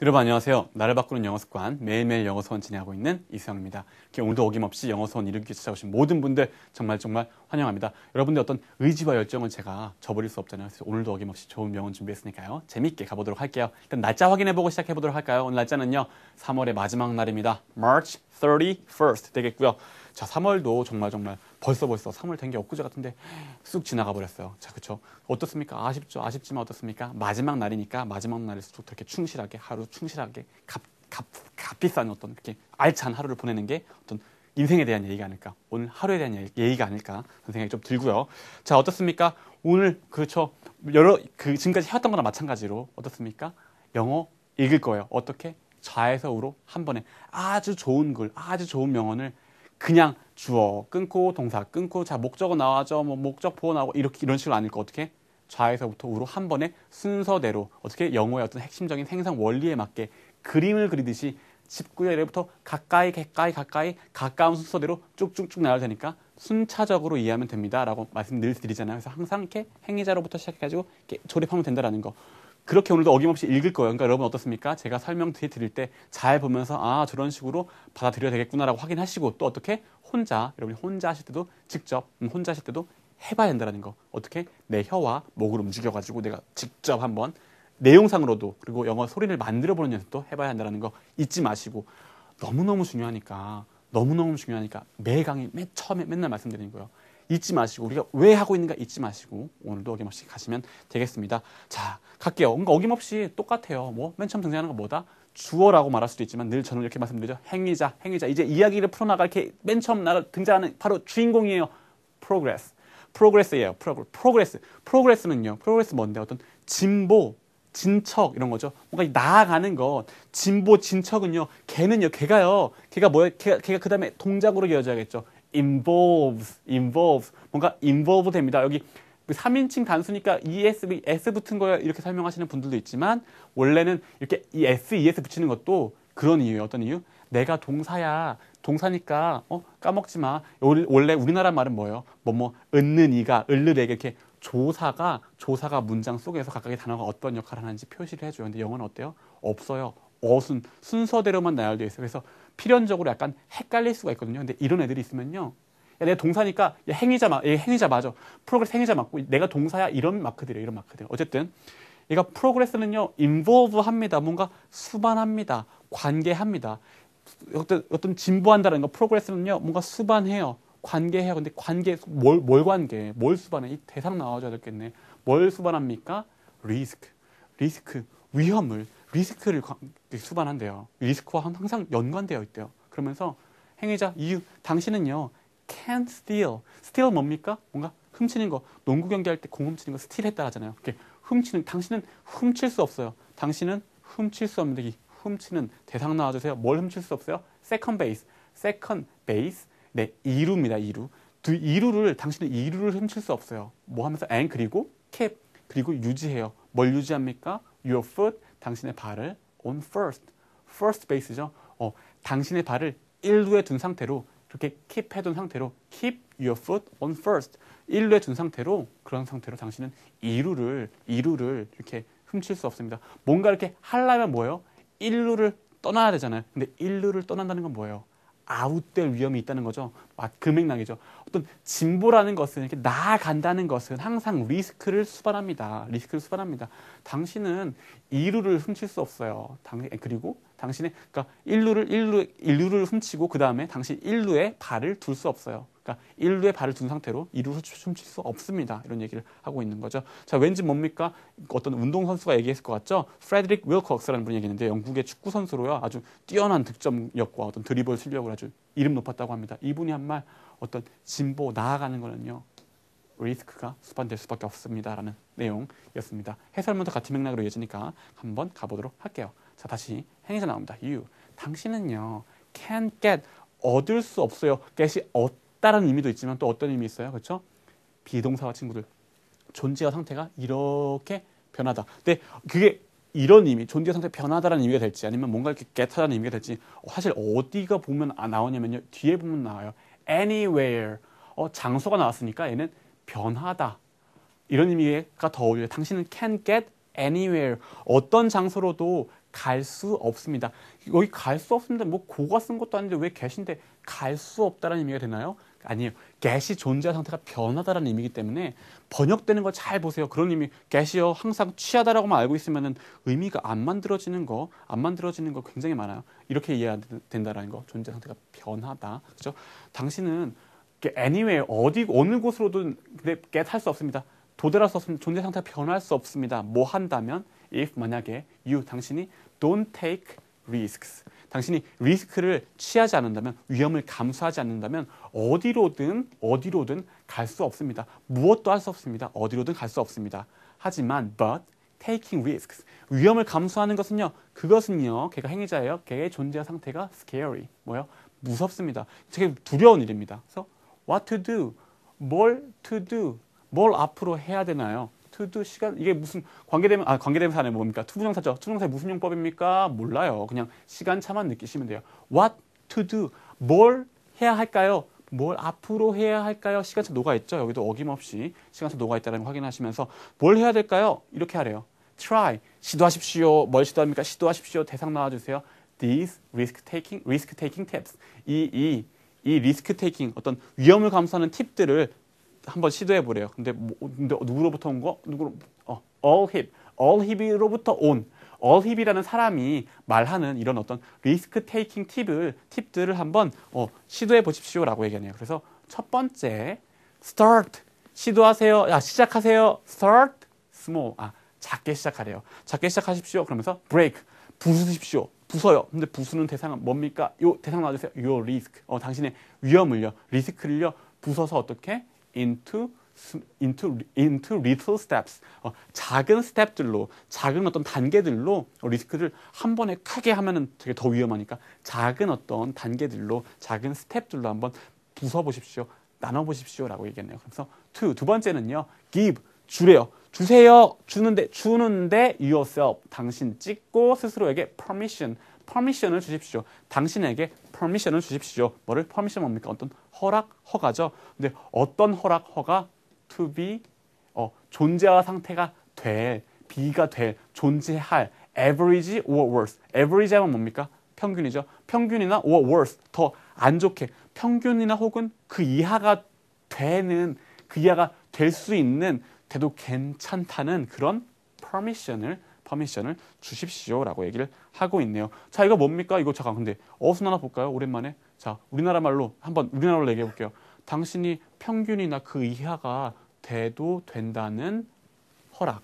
여러분 안녕하세요. 나를 바꾸는 영어 습관 매일매일 영어 수업 진행하고 있는 이수영입니다. 이렇게 오늘도 어김없이 영어 수업 이루기 위해 찾아오신 모든 분들 정말 환영합니다. 여러분들 어떤 의지와 열정은 제가 저버릴 수 없잖아요. 그래서 오늘도 어김없이 좋은 명언 준비했으니까요. 재밌게 가보도록 할게요. 일단 날짜 확인해보고 시작해보도록 할까요? 오늘 날짜는요. 3월의 마지막 날입니다. March 31st 되겠고요. 자, 3월도 정말 벌써 3월 된 게 엊그제 같은데 쑥 지나가 버렸어요. 자, 그쵸? 어떻습니까? 아쉽죠? 아쉽지만 어떻습니까? 마지막 날이니까 마지막 날일수록 그렇게 충실하게 하루 충실하게 값비싼 어떤 그렇게 알찬 하루를 보내는 게 어떤 인생에 대한 예의가 아닐까? 오늘 하루에 대한 예의가 아닐까? 그런 생각이 좀 들고요. 자, 어떻습니까? 오늘 그렇죠? 지금까지 해왔던 거나 마찬가지로 어떻습니까? 영어 읽을 거예요. 어떻게? 좌에서 우로 한 번에 아주 좋은 글, 아주 좋은 명언을 그냥 주어 끊고 동사 끊고 자 목적어 나와죠. 뭐 목적 보어 나오고 이런 식으로 안 읽고 어떻게 좌에서부터 우로 한 번에 순서대로 어떻게 영어의 어떤 핵심적인 생성 원리에 맞게 그림을 그리듯이 19절부터 가까이 가까운 순서대로 쭉쭉쭉 나올 테니까 순차적으로 이해하면 됩니다라고 말씀 늘 드리잖아요. 그래서 항상 이렇게 행위자로부터 시작해가지고 이렇게 조립하면 된다라는 거. 그렇게 오늘도 어김없이 읽을 거예요. 그러니까 여러분 어떻습니까? 제가 설명 드릴 때 잘 보면서 아 저런 식으로 받아들여야 되겠구나라고 확인하시고 또 어떻게 여러분이 혼자 하실 때도 직접 혼자 하실 때도 해봐야 된다는 거. 어떻게 내 혀와 목을 움직여가지고 내가 직접 한번 내용상으로도 그리고 영어 소리를 만들어보는 연습도 해봐야 한다는 거 잊지 마시고 너무너무 중요하니까 매 강의 맨 처음에 맨날 말씀드리는 거예요. 잊지 마시고 우리가 왜 하고 있는가 잊지 마시고 오늘도 어김없이 가시면 되겠습니다. 자, 갈게요. 뭔가 어김없이 똑같아요. 맨 처음 등장하는 건 뭐다? 주어라고 말할 수도 있지만 늘 저는 이렇게 말씀드리죠. 행위자. 이제 이야기를 풀어나갈 이렇게 맨 처음 등장하는 바로 주인공이에요. progress예요. progress는요. progress 뭔데? 어떤 진보, 진척 이런 거죠. 뭔가 나아가는 것. 진보, 진척은요. 걔가 뭐예요? 걔가 그 다음에 동작으로 이어져야겠죠. involves 뭔가 involve 됩니다. 여기 3인칭 단수니까 s 붙은 거야 이렇게 설명하시는 분들도 있지만 원래는 이렇게 es 붙이는 것도 그런 이유예요. 어떤 이유? 내가 동사니까 까먹지 마. 원래 우리나라 말은 뭐예요? 은는 이가 을르에게 이렇게 조사가 문장 속에서 각각의 단어가 어떤 역할을 하는지 표시를 해줘요. 근데 영어는 어때요? 없어요. 순서대로만 나열되어 있어요. 그래서 필연적으로 약간 헷갈릴 수가 있거든요. 근데 이런 애들이 있으면요. 야, 내가 동사니까 얘 행위자 맞아. 프로그레스 행위자 맞고 내가 동사야 이런 마크들이에요. 어쨌든 얘가 프로그레스는요. involve 합니다. 뭔가 수반합니다. 관계합니다. 어떤 진보한다는 거 프로그레스는요. 뭔가 수반해요. 관계해요. 근데 뭘 관계해? 뭘 수반해? 이 대상 나와줘야 되겠네. 뭘 수반합니까? 리스크, 위험을 리스크를 수반한대요. 리스크와 항상 연관되어 있대요. 그러면서 행위자 이유 당신은요 can't steal 뭡니까? 뭔가 훔치는 거. 농구 경기할 때 공 훔치는 거 스틸 했다 하잖아요. 이렇게 당신은 훔칠 수 없어요. 당신은 훔칠 수 없는데 이 훔치는 대상 나와주세요. 뭘 훔칠 수 없어요? second base 네, 이루입니다. 당신은 이루를 훔칠 수 없어요. 뭐 하면서 and 그리고 keep 그리고 유지해요. 뭘 유지합니까? your foot 당신의 발을 on first base죠. 당신의 발을 1루에 둔 상태로 그렇게 keep 해둔 상태로 keep your foot on first 1루에 둔 상태로 그런 상태로 당신은 2루를 이렇게 훔칠 수 없습니다. 뭔가 이렇게 하려면 뭐예요? 1루를 떠나야 되잖아요. 근데 1루를 떠난다는 건 뭐예요? 아웃될 위험이 있다는 거죠. 그 맥락이죠. 어떤 진보라는 것은 이렇게 나아간다는 것은 항상 리스크를 수반합니다. 당신은 2루를 훔칠 수 없어요. 그리고 당신의 그러니까 1루를 훔치고 그 다음에 당신 1루에 발을 둘 수 없어요. 그러니까 1루에 발을 둔 상태로 2루를 훔칠 수 없습니다. 이런 얘기를 하고 있는 거죠. 자, 왠지 뭡니까? 어떤 운동선수가 얘기했을 것 같죠? 프레드릭 윌콕스라는 분이 얘기했는데 영국의 축구 선수로요. 아주 뛰어난 득점력과 어떤 드리블 실력을 아주 이름 높았다고 합니다. 이분이 한 말 어떤 진보 나아가는 거는요. 리스크가 수반될 수밖에 없습니다라는 내용이었습니다. 해설문도 같은 맥락으로 이어지니까 한번 가보도록 할게요. 자, 다시 행위자 나옵니다. 당신은요. can't get 얻을 수 없어요. get이 얻다라는 의미도 있지만 또 어떤 의미 있어요? 그렇죠? 비동사와 친구들 존재와 상태가 이렇게 변하다. 근데 그게 이런 의미, 존재와 상태 변하다라는 의미가 될지 아니면 뭔가 이렇게 get하다는 의미가 될지 사실 어디가 보면 나오냐면요. 뒤에 보면 나와요. anywhere. 장소가 나왔으니까 얘는 변하다. 이런 의미가 더 어울려요. 당신은 can get anywhere. 어떤 장소로도 갈 수 없습니다. 여기 갈 수 없습니다. 뭐 고가 쓴 것도 아닌데 왜 get인데 갈 수 없다라는 의미가 되나요? 아니에요. get이 존재한 상태가 변하다라는 의미이기 때문에 번역되는 거 잘 보세요. 그런 의미, get이요 항상 취하다라고만 알고 있으면은 의미가 안 만들어지는 거 굉장히 많아요. 이렇게 이해가 된다라는 거, 존재 상태가 변하다, 그렇죠? 당신은 anywhere 어디 어느 곳으로든 get 할 수 없습니다. 도달할 수 없습니다. 존재 상태가 변할 수 없습니다. 뭐 한다면 if 만약에 당신이 don't take risks. 당신이 리스크를 취하지 않는다면, 위험을 감수하지 않는다면 어디로든 갈 수 없습니다. 무엇도 할 수 없습니다. 어디로든 갈 수 없습니다. 하지만 but taking risks. 위험을 감수하는 것은요. 그것은요. 걔가 행위자예요. 걔의 존재 상태가 scary. 뭐요? 무섭습니다. 되게 두려운 일입니다. 그래서 what to do? 뭘 to do? 뭘 앞으로 해야 되나요? to do 시간 이게 무슨 관계대명사 안에 뭡니까? 투부정사죠. 투부정사의 무슨 용법입니까? 몰라요. 그냥 시간차만 느끼시면 돼요. What to do? 뭘 해야 할까요? 뭘 앞으로 해야 할까요? 시간차 녹아 있죠. 여기도 어김없이 시간차 녹아 있다는 걸 확인하시면서 뭘 해야 될까요? 이렇게 하래요. Try 시도하십시오. 뭘 시도합니까? 시도하십시오. 대상 나와주세요. These risk taking tips. 이 리스크 테이킹 어떤 위험을 감수하는 팁들을 한번 시도해 보래요. 근데 누구로부터 온 거? all hip로부터 온 all hip이라는 사람이 말하는 이런 어떤 리스크 테이킹 팁들을 한번 시도해 보십시오라고 얘기하네요. 그래서 첫 번째 start 시도하세요. 시작하세요. start small 작게 시작하래요. 작게 시작하십시오. 그러면서 break 부수십시오. 부숴요. 근데 부수는 대상은 뭡니까? 요 대상 나와주세요. your risk. 당신의 위험을요, 리스크를요, 부숴서 어떻게? into little steps. 작은 스텝들로, 작은 어떤 단계들로 리스크를 한 번에 크게 하면은 되게 더 위험하니까 작은 어떤 단계들로, 작은 스텝들로 한번 부숴보십시오. 나눠보십시오라고 얘기했네요. 그래서 두 번째는요, give 주래요. 주세요. 주는데 yourself 당신 찍고 스스로에게 permission을 주십시오. 당신에게 permission을 주십시오. 뭐를 permission 뭡니까? 어떤 허가죠. 근데 어떤 허가? to be 존재와 상태가 be가 될, 존재할 average or worse. average 하면 뭡니까? 평균이죠. 평균이나 or worse 더 안 좋게, 평균이나 혹은 그 이하가 될 수 있는 돼도 괜찮다는 그런 permission을 주십시오라고 얘기를 하고 있네요. 자, 이거 뭡니까? 이거 잠깐 근데 어순 하나 볼까요? 오랜만에. 자, 우리나라 말로 얘기해 볼게요. 당신이 평균이나 그 이하가 돼도 된다는 허락.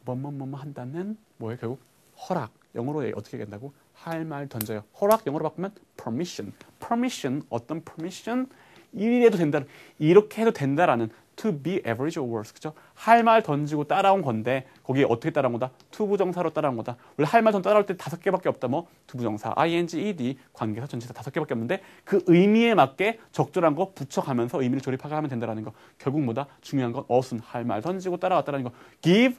뭐뭐 한다는 뭐예요? 결국 허락. 영어로 어떻게 얘기한다고? 할 말 던져요. 허락 영어로 바꾸면 permission. 어떤 permission? 이래도 된다. 이렇게 해도 된다라는 to be average or worse. 그죠? 할 말 던지고 따라온 건데 거기에 어떻게 따라온 거다? 투부정사로 따라온 거다. 원래 할 말 던 따라올 때 5개밖에 없다. 뭐 투부정사, ing, ed, 관계사, 전치사 5개밖에 없는데 그 의미에 맞게 적절한 거 붙여가면서 의미를 조립하게 하면 된다라는 거. 결국 뭐다? 중요한 건 어순, 할 말 던지고 따라왔다라는 거. give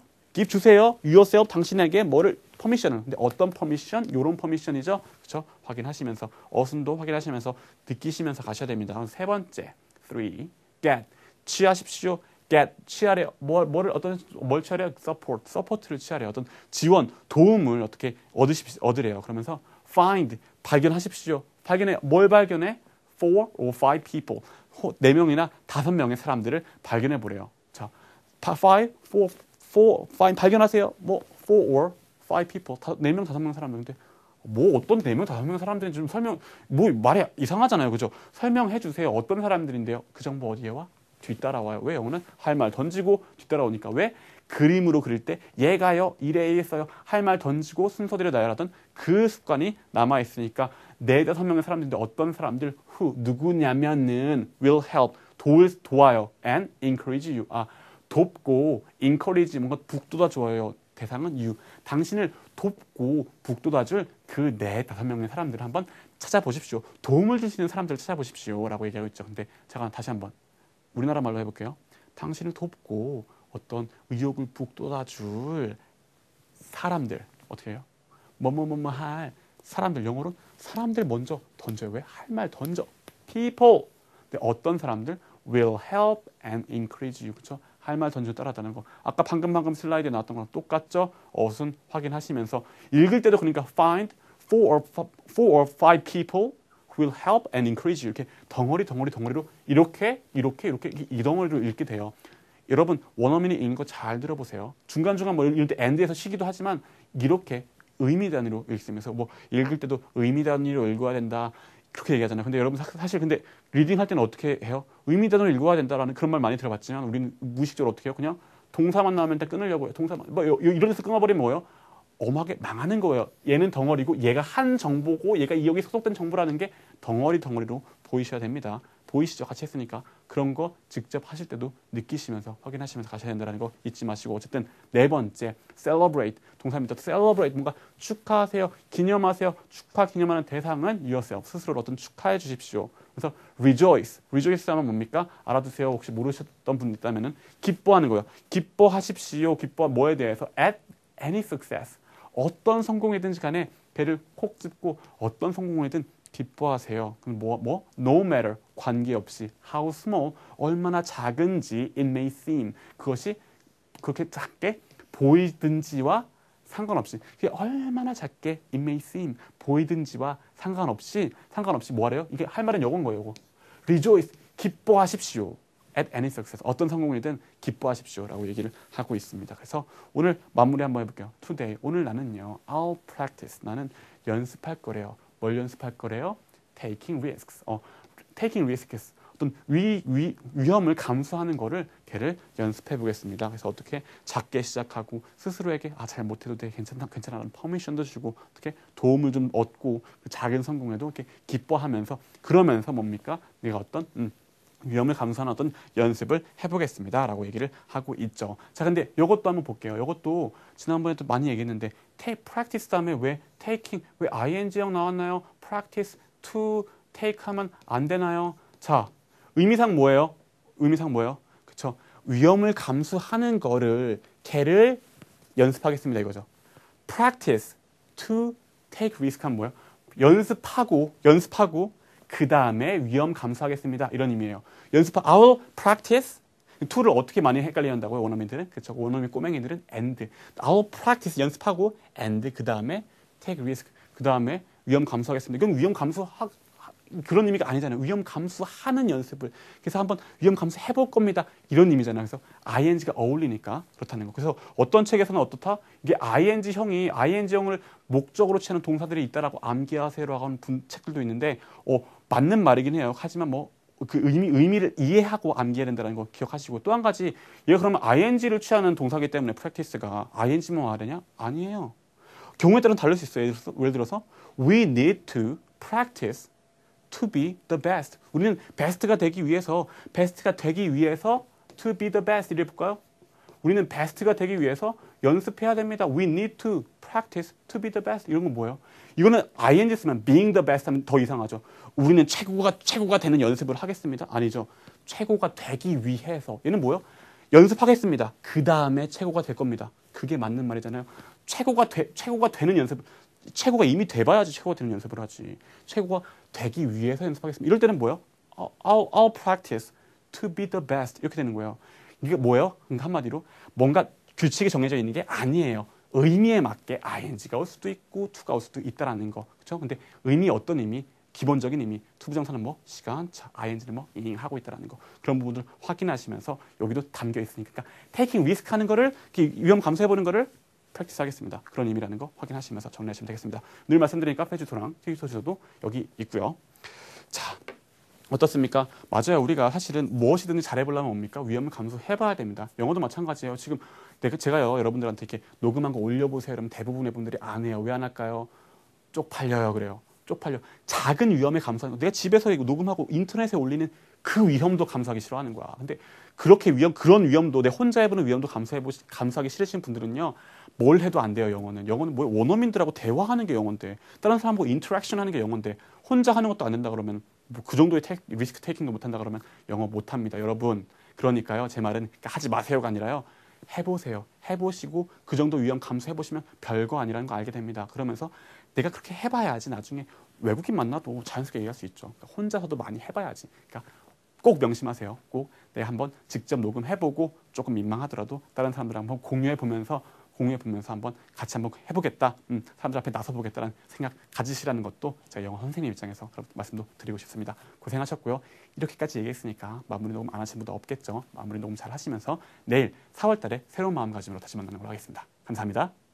주세요. yourself 당신에게 뭐를 permission을. 근데 어떤 permission? 요런 permission이죠. 그렇죠? 확인하시면서 어순도 확인하시면서 느끼시면서 가셔야 됩니다. 세 번째, 3, get 취하십시오. get 취하래요. 뭘 취하래요? support를 취하래요. 어떤 지원, 도움을 어떻게 얻으래요. 그러면서 find 발견하십시오. 뭘 발견해? 4 or 5 people 4명이나 5명의 사람들을 발견해 보래요. 자, 5 발견하세요. 뭐 4 or 5 people 4명 5명 사람들인데 뭐 어떤 4명 5명 사람들인지 좀 말이 이상하잖아요. 그죠? 설명해 주세요. 어떤 사람들인데요? 그 정보 어디에 와? 뒤따라와요. 왜? 영어는 할 말 던지고 뒤따라오니까. 왜? 그림으로 그릴 때 얘가요 이래 했어요. 할 말 던지고 순서대로 나열하던 그 습관이 남아있으니까 4-5명의 사람들인데 어떤 사람들 누구냐면은 will help 도와요 and encourage you 돕고 encourage 뭔가 북돋아 줘요. 대상은 you 당신을 돕고 북돋아줄 그 4-5명의 사람들을 한번 찾아보십시오. 도움을 줄 수 있는 사람들을 찾아보십시오 라고 얘기하고 있죠. 근데 잠깐 다시 한번 우리나라 말로 해볼게요. 당신을 돕고 어떤 의욕을 북돋아줄 사람들 어떻게 해요? 뭐뭐뭐뭐 할 사람들 영어로는 사람들 먼저 던져요. 왜? 할 말 던져. people. 근데 어떤 사람들 will help and encourage you. 그렇죠? 할 말 던지고 따라하다는 거. 아까 방금 슬라이드에 나왔던 거랑 똑같죠? 어순 확인하시면서 읽을 때도 그러니까 find four or five people who will help and encourage you. 이렇게 덩어리로 이렇게 이 덩어리로 읽게 돼요. 여러분 원어민이 읽는 거 잘 들어보세요. 중간중간 뭐 이럴 때 end에서 쉬기도 하지만 이렇게 의미 단위로 읽으면서 뭐 읽을 때도 의미 단위로 읽어야 된다. 그렇게 얘기하잖아요. 근데 여러분 사실 근데 리딩 할 때는 어떻게 해요? 의미 단위로 읽어야 된다라는 그런 말 많이 들어봤지만 우리는 무의식적으로 어떻게 해요? 그냥 동사만 나오면 일단 끊으려고 해요. 동사만 뭐 이런 데서 끊어버리면 뭐예요? 엄하게 망하는 거예요. 얘는 덩어리고 얘가 한 정보고 얘가 여기 소속된 정보라는 게 덩어리로 보이셔야 됩니다. 보이시죠? 같이 했으니까 그런 거 직접 하실 때도 느끼시면서 확인하시면서 가셔야 된다는 거 잊지 마시고 어쨌든 네 번째 celebrate 동사입니다. celebrate 뭔가 축하하세요, 기념하세요. 기념하는 대상은 yourself 스스로를 어떤 축하해 주십시오. 그래서 rejoice 하면 뭡니까? 알아두세요. 혹시 모르셨던 분 있다면은 기뻐하는 거예요. 기뻐하십시오. 기뻐 뭐에 대해서 at any success 어떤 성공이든지 간에 배를 콕 짚고 어떤 성공이든 기뻐하세요. 그럼 no matter 관계없이 how small 얼마나 작은지 it may seem 그것이 그렇게 작게 보이든지와 상관없이 그게 얼마나 작게 it may seem 보이든지와 상관없이 뭐래요? 이게 할 말은 요건 거예요. 요거. rejoice 기뻐하십시오. at any success 어떤 성공이든 기뻐하십시오라고 얘기를 하고 있습니다. 그래서 오늘 마무리 한번 해볼게요. Today 오늘 나는요. I'll practice 나는 연습할 거래요. 뭘 연습할 거래요? Taking risks. Taking risks. 어떤 위험을 감수하는 거를 걔를 연습해 보겠습니다. 그래서 어떻게 작게 시작하고 스스로에게 잘 못해도 돼 괜찮아라는 퍼미션도 주고 어떻게 도움을 좀 얻고 그 작은 성공에도 이렇게 기뻐하면서 그러면서 뭡니까? 내가 어떤 위험을 감수하는 어떤 연습을 해보겠습니다. 라고 얘기를 하고 있죠. 자, 근데 이것도 한번 볼게요. 이것도 지난번에도 많이 얘기했는데 practice 다음에 왜 taking, 왜 ing형 나왔나요? practice to take 하면 안 되나요? 자, 의미상 뭐예요? 그쵸? 위험을 감수하는 거를 걔를 연습하겠습니다. 이거죠. practice to take risk 하면 뭐예요? 연습하고 그 다음에 위험 감수하겠습니다. 이런 의미예요. I'll practice. to를 어떻게 많이 헷갈려 한다고요? 원어민들은. 그렇죠. 원어민 꼬맹이들은 and. I'll practice 연습하고 and 그 다음에 take risk. 그 다음에 위험 감수하겠습니다. 이건 위험 감수 그런 의미가 아니잖아요. 위험 감수하는 연습을. 그래서 한번 위험 감수해볼 겁니다. 이런 의미잖아요. 그래서 ing가 어울리니까 그렇다는 거. 그래서 어떤 책에서는 어떻다? 이게 ing형을 목적으로 취하는 동사들이 있다라고 암기하세요라고 하는 책들도 있는데, 맞는 말이긴 해요. 하지만 그 의미를 이해하고 암기해야 된다는 거 기억하시고 또 한 가지 얘가 그러면 ing를 취하는 동사이기 때문에 practice가 ing만 와야 되냐? 아니에요. 경우에 따라서 다를 수 있어요. 예를 들어서 we need to practice to be the best. 우리는 베스트가 되기 위해서 to be the best 이래 볼까요? 우리는 베스트가 되기 위해서 연습해야 됩니다. We need to practice to be the best. 이런 건 뭐예요? 이거는 ing 쓰면 being the best 하면 더 이상하죠. 우리는 최고가 되는 연습을 하겠습니다. 아니죠. 최고가 되기 위해서. 얘는 뭐예요? 연습하겠습니다. 그 다음에 최고가 될 겁니다. 그게 맞는 말이잖아요. 최고가 되는 연습. 최고가 이미 돼봐야지 최고가 되는 연습을 하지. 최고가 되기 위해서 연습하겠습니다. 이럴 때는 뭐예요? I'll practice to be the best. 이렇게 되는 거예요. 이게 뭐예요? 한마디로 뭔가 규칙이 정해져 있는 게 아니에요. 의미에 맞게 ing가 올 수도 있고 to가 올 수도 있다라는 거. 그렇죠? 근데 의미 어떤 의미? 기본적인 의미. 투부정사는 시간, ing는 하고 있다라는 거. 그런 부분들 확인하시면서 여기도 담겨 있으니까. 그러니까 taking risk 하는 거를 위험 감수해 보는 거를 프랙티스 하겠습니다. 그런 의미라는 거 확인하시면서 정리하시면 되겠습니다. 늘 말씀드린 카페 주소랑 튀기토 주소도 여기 있고요. 자, 어떻습니까? 맞아요. 우리가 사실은 무엇이든지 잘해보려면 뭡니까? 위험을 감수해봐야 됩니다. 영어도 마찬가지예요. 지금 제가요 여러분들한테 이렇게 녹음한 거 올려보세요. 그러면 대부분의 분들이 안 해요. 왜 안 할까요? 쪽팔려요. 그래요. 쪽팔려. 작은 위험에 감수하는 거. 내가 집에서 이거 녹음하고 인터넷에 올리는 그 위험도 감수하기 싫어하는 거야. 근데 그런 위험도 내 혼자 해보는 위험도 감수하기 싫으신 분들은요. 뭘 해도 안 돼요. 영어는 원어민들하고 대화하는 게 영어인데 다른 사람하고 인터랙션 하는 게 영어인데 혼자 하는 것도 안 된다 그러면 그 정도의 리스크 테이킹도 못한다 그러면 영어 못합니다. 여러분. 그러니까요. 제 말은 하지 마세요가 아니라요. 해보세요. 해보시고 그 정도 위험 감수해보시면 별거 아니라는 거 알게 됩니다. 그러면서 내가 그렇게 해봐야지 나중에 외국인 만나도 자연스럽게 얘기할 수 있죠. 그러니까 혼자서도 많이 해봐야지. 그러니까 꼭 명심하세요. 꼭 내가 한번 직접 녹음해보고 조금 민망하더라도 다른 사람들랑 한번 공유해보면서 한번 같이 한번 해보겠다. 사람들 앞에 나서보겠다는 생각 가지시라는 것도 제가 영어 선생님 입장에서 그런 말씀도 드리고 싶습니다. 고생하셨고요. 이렇게까지 얘기했으니까 마무리 녹음 안 하신 분도 없겠죠. 마무리 녹음 잘 하시면서 내일 4월 달에 새로운 마음가짐으로 다시 만나는 걸로 하겠습니다. 감사합니다.